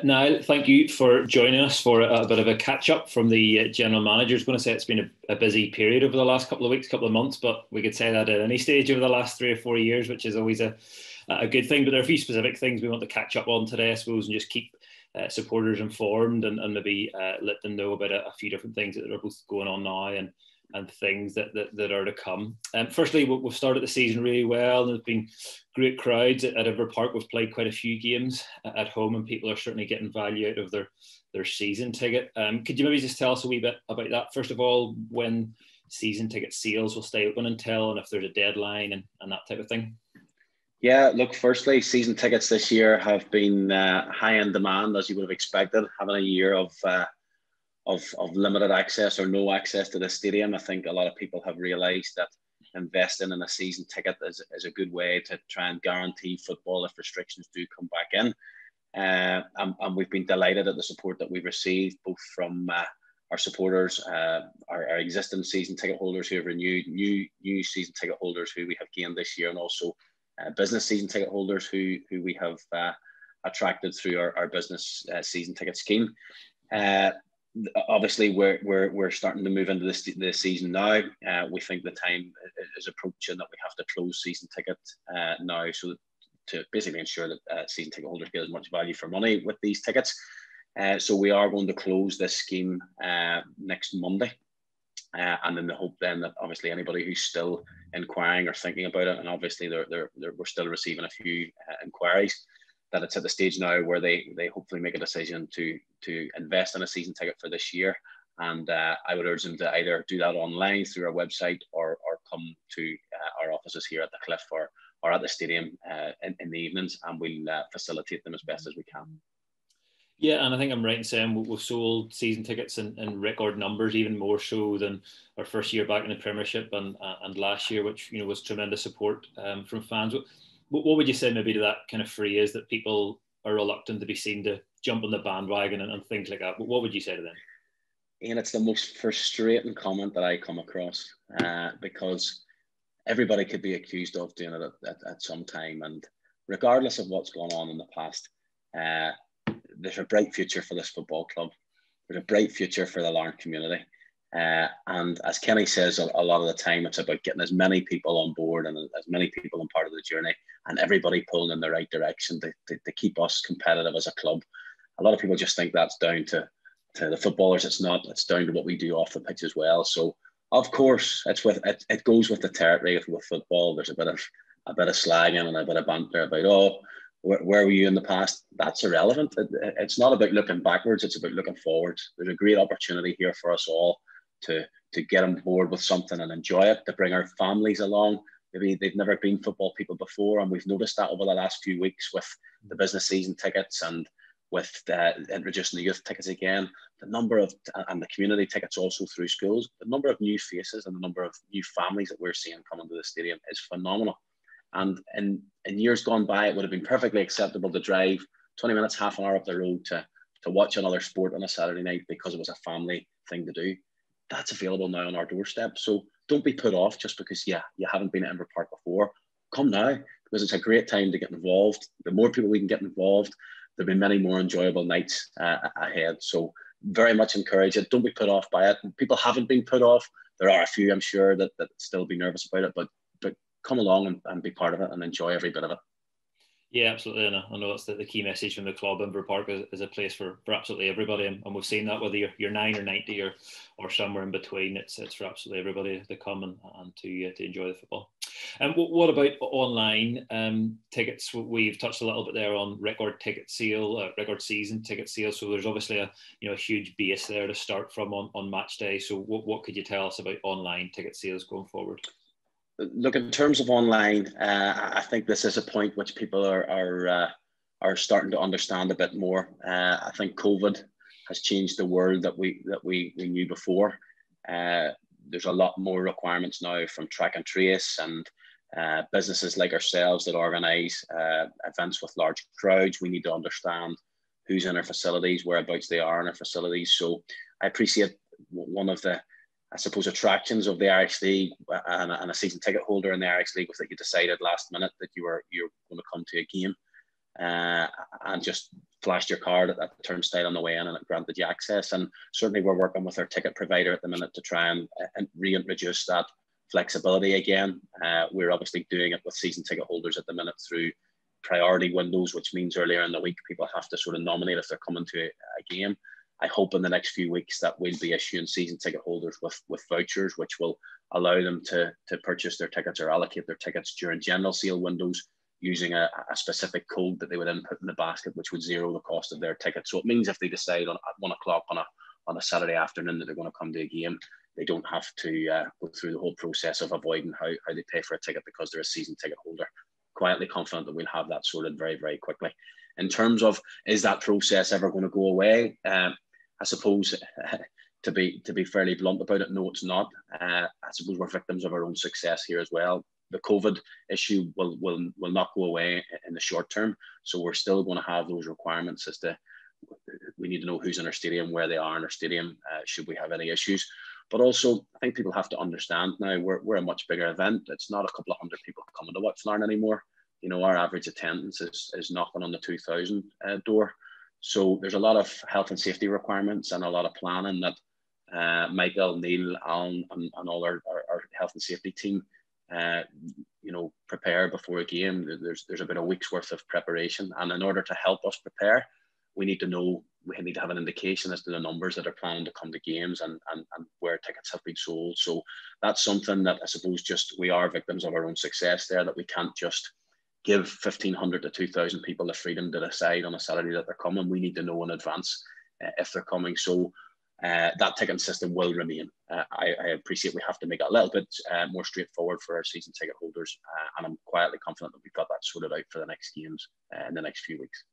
Niall, thank you for joining us for a bit of a catch up from the general manager. I was going to say it's been a busy period over the last couple of weeks, couple of months, but we could say that at any stage over the last 3 or 4 years, which is always a good thing. But there are a few specific things we want to catch up on today, I suppose, and just keep supporters informed and maybe let them know about a few different things that are both going on now and things that are to come. Firstly, we've started the season really well. There's been great crowds at Ever Park. We've played quite a few games at home, and people are certainly getting value out of their season ticket. Could you maybe just tell us a wee bit about that? First of all, when season ticket sales will stay open until, and if there's a deadline and that type of thing? Yeah, look, firstly, season tickets this year have been high in demand, as you would have expected, having a year of limited access or no access to the stadium. I think a lot of people have realised that investing in a season ticket is a good way to try and guarantee football if restrictions do come back in. And we've been delighted at the support that we've received, both from our supporters, our existing season ticket holders who have renewed, new season ticket holders who we have gained this year, and also business season ticket holders who we have attracted through our business season ticket scheme. Obviously, we're starting to move into the season now. We think the time is approaching that we have to close season ticket now, so to basically ensure that season ticket holders get as much value for money with these tickets. So we are going to close this scheme next Monday, and in the hope then that obviously anybody who's still inquiring or thinking about it, and obviously we're still receiving a few inquiries, that it's at the stage now where they hopefully make a decision to invest in a season ticket for this year. And I would urge them to either do that online through our website or come to our offices here at the Cliff or at the stadium in the evenings, and we'll facilitate them as best as we can. Yeah, and I think I'm right in saying we've sold season tickets in record numbers, even more so than our first year back in the Premiership and last year, which was tremendous support from fans. What would you say maybe to that kind of phrase that people are reluctant to be seen to jump on the bandwagon and things like that? What would you say to them? Ian, it's the most frustrating comment that I come across because everybody could be accused of doing it at some time. And regardless of what's gone on in the past, there's a bright future for this football club. There's a bright future for the Larne community. And as Kenny says, a lot of the time, it's about getting as many people on board and as many people on part of the journey, and everybody pulling in the right direction to keep us competitive as a club. A lot of people just think that's down to the footballers. It's not. It's down to what we do off the pitch as well. So, of course, it goes with the territory with football. There's a bit of slagging and a bit of banter about, where were you in the past? That's irrelevant. It's not about looking backwards. It's about looking forward. There's a great opportunity here for us all to get on board with something and enjoy it, to bring our families along. Maybe they've never been football people before, and we've noticed that over the last few weeks with the business season tickets and with introducing the youth tickets again, and the community tickets also through schools. The number of new faces and the number of new families that we're seeing coming to the stadium is phenomenal. And in years gone by, it would have been perfectly acceptable to drive 20 minutes, half an hour up the road to watch another sport on a Saturday night because it was a family thing to do. That's available now on our doorstep. So don't be put off just because you haven't been at Ever Park before. Come now, because it's a great time to get involved. The more people we can get involved, there'll be many more enjoyable nights ahead. So very much encourage it. Don't be put off by it. People haven't been put off. There are a few, I'm sure, that still be nervous about it, but come along and be part of it and enjoy every bit of it. Yeah, absolutely. And I know that's the key message from the club. Ever Park is a place for absolutely everybody. And we've seen that whether you're 9 or 90 or somewhere in between, it's for absolutely everybody to come and to enjoy the football. And what about online tickets? We've touched a little bit there on record season ticket sale. So there's obviously a huge base there to start from on match day. So what could you tell us about online ticket sales going forward? Look, in terms of online, I think this is a point which people are starting to understand a bit more. I think COVID has changed the world that we knew before. There's a lot more requirements now from track and trace and businesses like ourselves that organise events with large crowds. We need to understand who's in our facilities, whereabouts they are in our facilities. So I appreciate one of the, I suppose, attractions of the Irish League and a season ticket holder in the Irish League was that you decided last minute that you were going to come to a game and just flashed your card at the turnstile on the way in and it granted you access. And certainly we're working with our ticket provider at the minute to try and reintroduce that flexibility again. We're obviously doing it with season ticket holders at the minute through priority windows, which means earlier in the week people have to sort of nominate if they're coming to a game. I hope in the next few weeks that we'll be issuing season ticket holders with vouchers, which will allow them to purchase their tickets or allocate their tickets during general sale windows using a specific code that they would input in the basket, which would zero the cost of their ticket. So it means if they decide at 1 o'clock on a Saturday afternoon that they're going to come to a game, they don't have to go through the whole process of avoiding how they pay for a ticket because they're a season ticket holder. Quietly confident that we'll have that sorted very, very quickly. In terms of, is that process ever going to go away? I suppose to be fairly blunt about it, no, it's not. I suppose we're victims of our own success here as well. The COVID issue will not go away in the short term. So we're still going to have those requirements as to, we need to know who's in our stadium, where they are in our stadium, should we have any issues. But also, I think people have to understand now we're a much bigger event. It's not a couple of hundred people coming to watch Larne anymore. You know, our average attendance is knocking on the 2,000 door. So there's a lot of health and safety requirements and a lot of planning that Michael, Niall, Alan, and all our health and safety team prepare before a game. There's about a week's worth of preparation, and in order to help us prepare, we need to have an indication as to the numbers that are planning to come to games and where tickets have been sold. So that's something that I suppose just we are victims of our own success there, that we can't just give 1,500 to 2,000 people the freedom to decide on a Saturday that they're coming. We need to know in advance if they're coming. So that ticketing system will remain. I appreciate we have to make it a little bit more straightforward for our season ticket holders, and I'm quietly confident that we've got that sorted out for the next games in the next few weeks.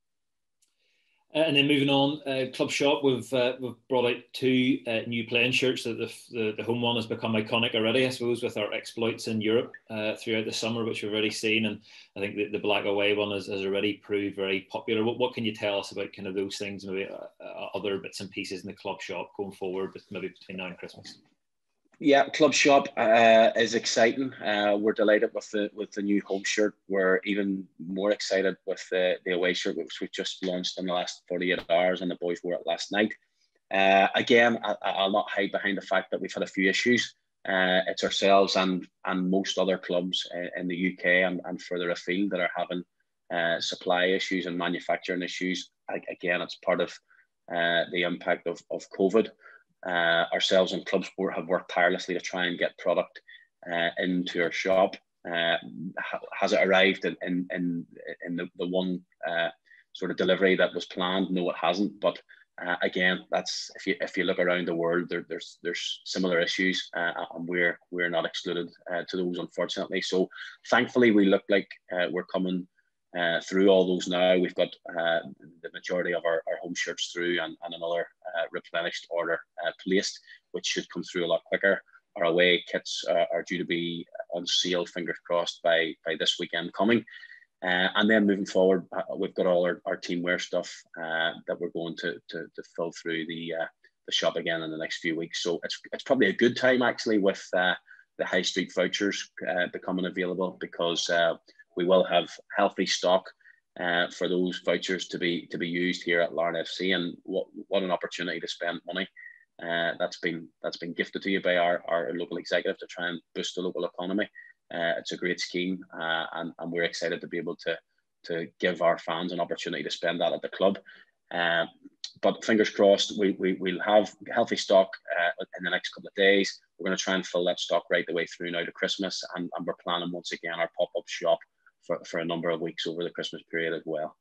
And then moving on, Club Shop, we've brought out 2 new playing shirts. That the home one has become iconic already, I suppose, with our exploits in Europe throughout the summer, which we've already seen. And I think the black away one has already proved very popular. What can you tell us about kind of those things, maybe other bits and pieces in the Club Shop going forward, maybe between now and Christmas? Yeah, Club Shop is exciting. We're delighted with the new home shirt. We're even more excited with the away shirt, which we just launched in the last 48 hours, and the boys wore it last night. Again, I'll not hide behind the fact that we've had a few issues. It's ourselves and most other clubs in the UK and further afield that are having supply issues and manufacturing issues. Again, it's part of the impact of COVID. Ourselves and Club Sport have worked tirelessly to try and get product into our shop. Has it arrived in the one sort of delivery that was planned? No, it hasn't. But again, that's if you look around the world, there's similar issues, and we're not excluded to those, unfortunately. So thankfully, we look like we're coming through all those now. We've got the majority of our home shirts through, and another replenished order placed, which should come through a lot quicker. Our away kits are due to be on sale, fingers crossed, by this weekend coming. And then moving forward, we've got all our teamwear stuff that we're going to fill through the shop again in the next few weeks. So it's probably a good time actually with the high street vouchers becoming available, because we will have healthy stock for those vouchers to be used here at Larne FC. And what an opportunity to spend money that's been gifted to you by our local executive to try and boost the local economy. It's a great scheme, and we're excited to be able to give our fans an opportunity to spend that at the club. But fingers crossed, we'll have healthy stock in the next couple of days. We're going to try and fill that stock right the way through now to Christmas, and we're planning once again our pop-up shop for a number of weeks over the Christmas period as well.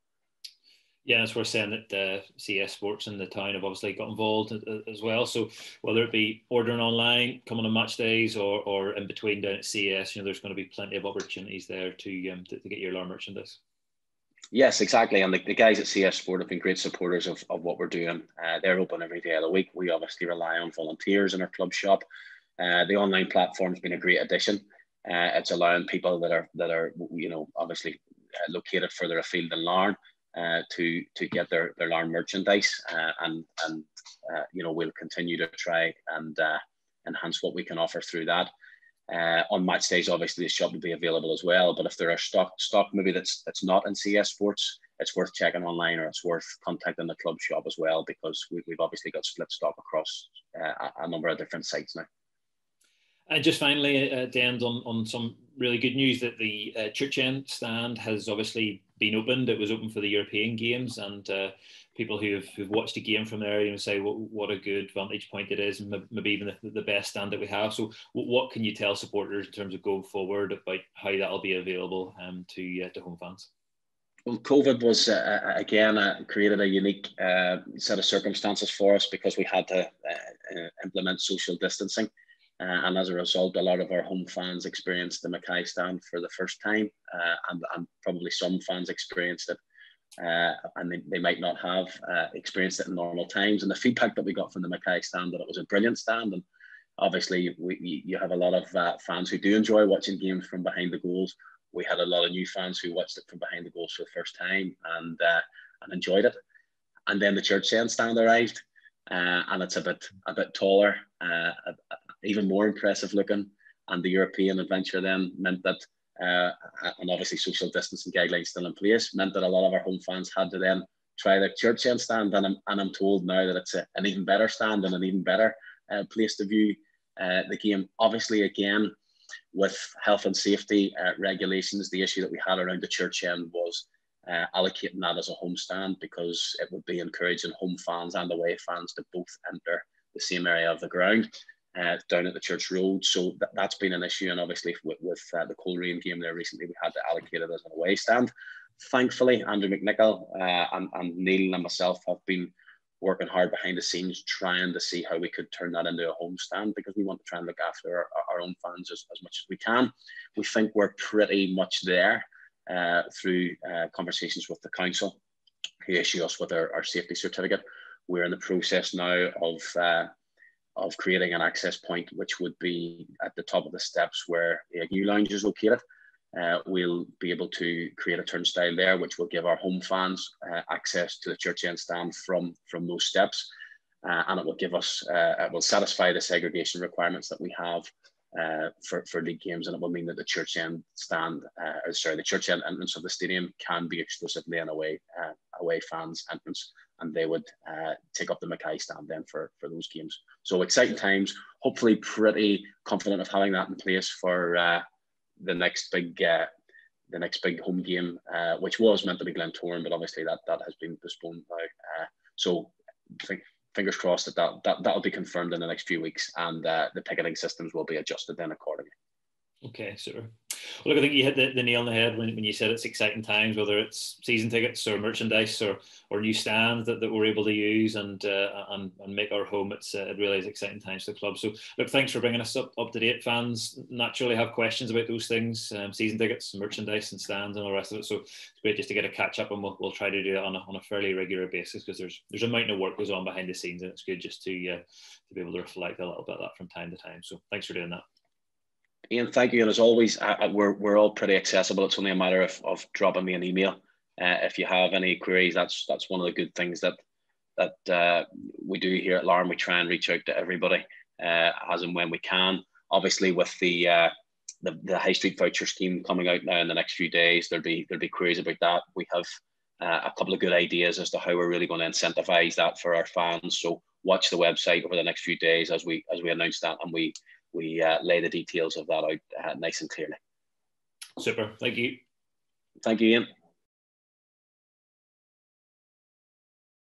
Yeah, it's worth saying that CS Sports in the town have obviously got involved as well. So whether it be ordering online, coming on match days, or in between down at CS, there's going to be plenty of opportunities there to get your Larne merchandise. Yes, exactly. And the guys at CS Sport have been great supporters of what we're doing. They're open every day of the week. We obviously rely on volunteers in our club shop. The online platform's been a great addition. It's allowing people that are obviously located further afield than Larne to get their Larne merchandise, and we'll continue to try and enhance what we can offer through that. On match days, obviously the shop will be available as well. But if there are stock maybe that's not in CS Sports, it's worth checking online, or it's worth contacting the club shop as well, because we've obviously got split stock across a number of different sites now. And just finally, to end on some really good news, that the Church End stand has obviously been opened. It was open for the European Games, and people who've watched the game from there, say what a good vantage point it is, and maybe even the best stand that we have. So what can you tell supporters in terms of going forward about how that'll be available to home fans? Well, COVID was, again, created a unique set of circumstances for us, because we had to implement social distancing. And as a result, a lot of our home fans experienced the Mackay stand for the first time, and probably some fans experienced it, and they might not have experienced it in normal times. And the feedback that we got from the Mackay stand, that it was a brilliant stand. And obviously, you have a lot of fans who do enjoy watching games from behind the goals. We had a lot of new fans who watched it from behind the goals for the first time, and enjoyed it. And then the Church End stand arrived, and it's a bit taller, even more impressive looking, and the European adventure then meant that, and obviously social distancing guidelines still in place, meant that a lot of our home fans had to then try the Church End stand, and I'm told now that it's an even better stand and an even better place to view the game. Obviously, again, with health and safety regulations, the issue that we had around the Church End was allocating that as a home stand, because it would be encouraging home fans and away fans to both enter the same area of the ground. Down at the Church Road. So that's been an issue. And obviously with the Curneen game there recently, we had to allocate it as an away stand. Thankfully, Andrew McNichol and Niall and myself have been working hard behind the scenes, trying to see how we could turn that into a home stand, because we want to try and look after our own fans as much as we can. We think we're pretty much there through conversations with the council, who issue us with our safety certificate. We're in the process now of creating an access point, which would be at the top of the steps where a new lounge is located. We'll be able to create a turnstile there, which will give our home fans access to the Church End stand from those steps. And it will give us, it will satisfy the segregation requirements that we have for league games, and it will mean that the Church End stand, the Church End entrance of the stadium can be exclusively an away fans entrance, and they would take up the Mackay stand then for those games. So exciting times. Hopefully, pretty confident of having that in place for the next big home game, which was meant to be Glentoran, but obviously that has been postponed now. So fingers crossed that'll be confirmed in the next few weeks, and the ticketing systems will be adjusted then accordingly. Okay, super. Well, look, I think you hit the nail on the head when you said it's exciting times, whether it's season tickets or merchandise or new stands that we're able to use and make our home. It really is exciting times for the club. So, look, thanks for bringing us up to date. Fans naturally have questions about those things, season tickets, merchandise, and stands, and all the rest of it. So it's great just to get a catch up, and we'll try to do it on a fairly regular basis, because there's a mountain of work goes on behind the scenes, and it's good just to be able to reflect a little bit of that from time to time. So thanks for doing that. Ian, thank you. And as always, we're all pretty accessible. It's only a matter of dropping me an email. If you have any queries, that's one of the good things that we do here at Larne. We try and reach out to everybody as and when we can. Obviously, with the High Street voucher scheme coming out now in the next few days, there'll be queries about that. We have a couple of good ideas as to how we're really going to incentivize that for our fans. So watch the website over the next few days as we announce that, and we lay the details of that out nice and clearly. Super. Thank you. Thank you, Ian.